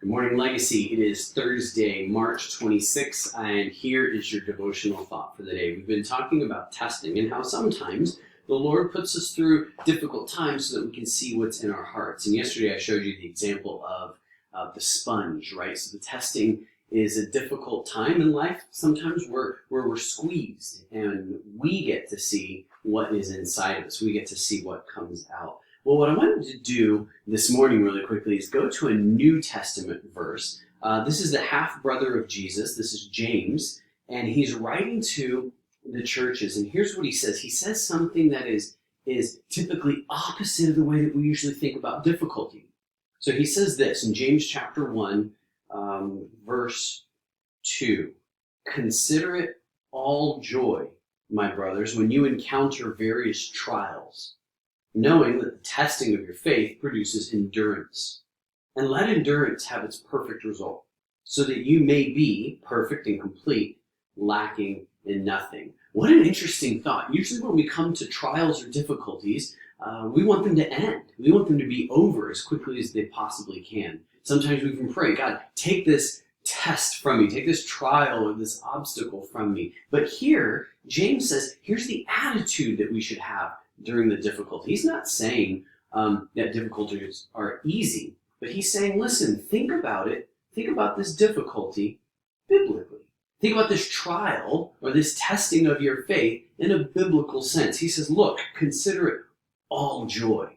Good morning, Legacy. It is Thursday, March 26th, and here is your devotional thought for the day. We've been talking about testing and how sometimes the Lord puts us through difficult times so that we can see what's in our hearts. And yesterday I showed you the example of the sponge, right? So the testing is a difficult time in life, sometimes where we're squeezed and we get to see what is inside of us. We get to see what comes out. Well, what I wanted to do this morning really quickly is go to a New Testament verse. This is the half-brother of Jesus. This is James, and he's writing to the churches. And here's what he says. He says something that is typically opposite of the way that we usually think about difficulty. So he says this in James chapter 1, verse 2. Consider it all joy, my brothers, when you encounter various trials, knowing that the testing of your faith produces endurance. And let endurance have its perfect result, so that you may be perfect and complete, lacking in nothing. What an interesting thought. Usually when we come to trials or difficulties, we want them to end. We want them to be over as quickly as they possibly can. Sometimes we can pray, God, take this test from me, take this trial or this obstacle from me. But here, James says, here's the attitude that we should have during the difficulty. He's not saying that difficulties are easy, but he's saying, listen, think about it. Think about this difficulty biblically. Think about this trial or this testing of your faith in a biblical sense. He says, look, consider it all joy.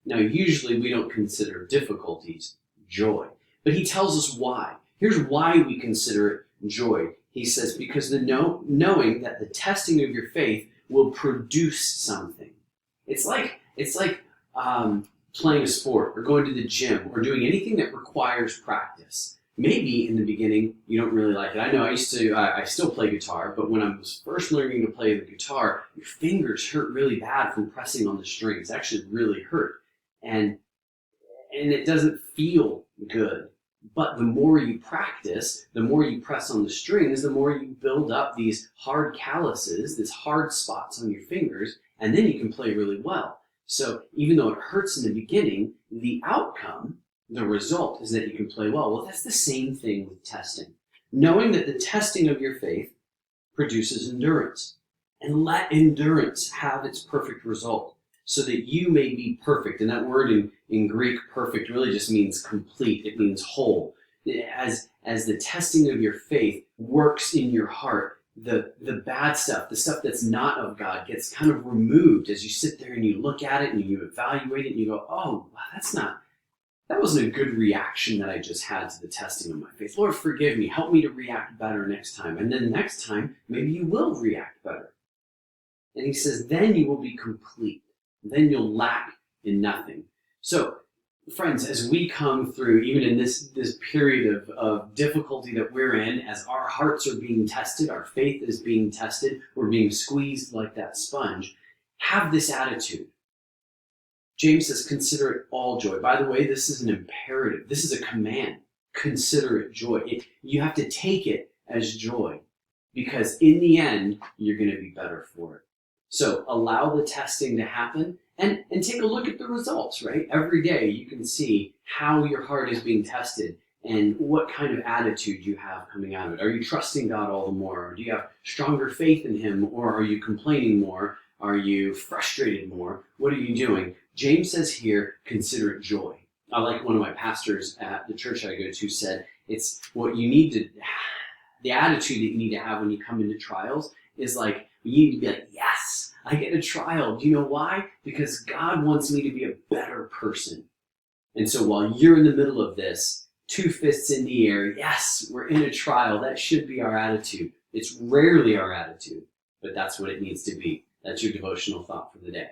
Now, usually we don't consider difficulties joy, but he tells us why. Here's why we consider it joy. He says, because knowing that the testing of your faith will produce something. It's like playing a sport or going to the gym or doing anything that requires practice. Maybe in the beginning you don't really like it. I know I still play guitar, but when I was first learning to play the guitar, your fingers hurt really bad from pressing on the strings. It actually really hurt. And it doesn't feel good. But the more you practice, the more you press on the strings, the more you build up these hard calluses, these hard spots on your fingers, and then you can play really well. So even though it hurts in the beginning, the outcome, the result, is that you can play well. Well, that's the same thing with testing. Knowing that the testing of your faith produces endurance. And let endurance have its perfect result, so that you may be perfect. And that word in Greek, perfect, really just means complete. It means whole. As the testing of your faith works in your heart, the bad stuff, the stuff that's not of God, gets kind of removed as you sit there and you look at it and you evaluate it and you go, oh, wow, that wasn't a good reaction that I just had to the testing of my faith. Lord, forgive me. Help me to react better next time. And then next time, maybe you will react better. And he says, then you will be complete. Then you'll lack in nothing. So, friends, as we come through, even in this period of difficulty that we're in, as our hearts are being tested, our faith is being tested, we're being squeezed like that sponge, have this attitude. James says, consider it all joy. By the way, this is an imperative. This is a command. Consider it joy. You have to take it as joy, because in the end, you're going to be better for it. So allow the testing to happen and take a look at the results, right? Every day you can see how your heart is being tested and what kind of attitude you have coming out of it. Are you trusting God all the more? Or do you have stronger faith in Him? Or are you complaining more? Are you frustrated more? What are you doing? James says here, consider it joy. I like one of my pastors at the church I go to said, it's what you need to, the attitude that you need to have when you come into trials is like, you need to be like, yes, I get a trial. Do you know why? Because God wants me to be a better person. And so while you're in the middle of this, 2 fists in the air, yes, we're in a trial. That should be our attitude. It's rarely our attitude, but that's what it needs to be. That's your devotional thought for the day.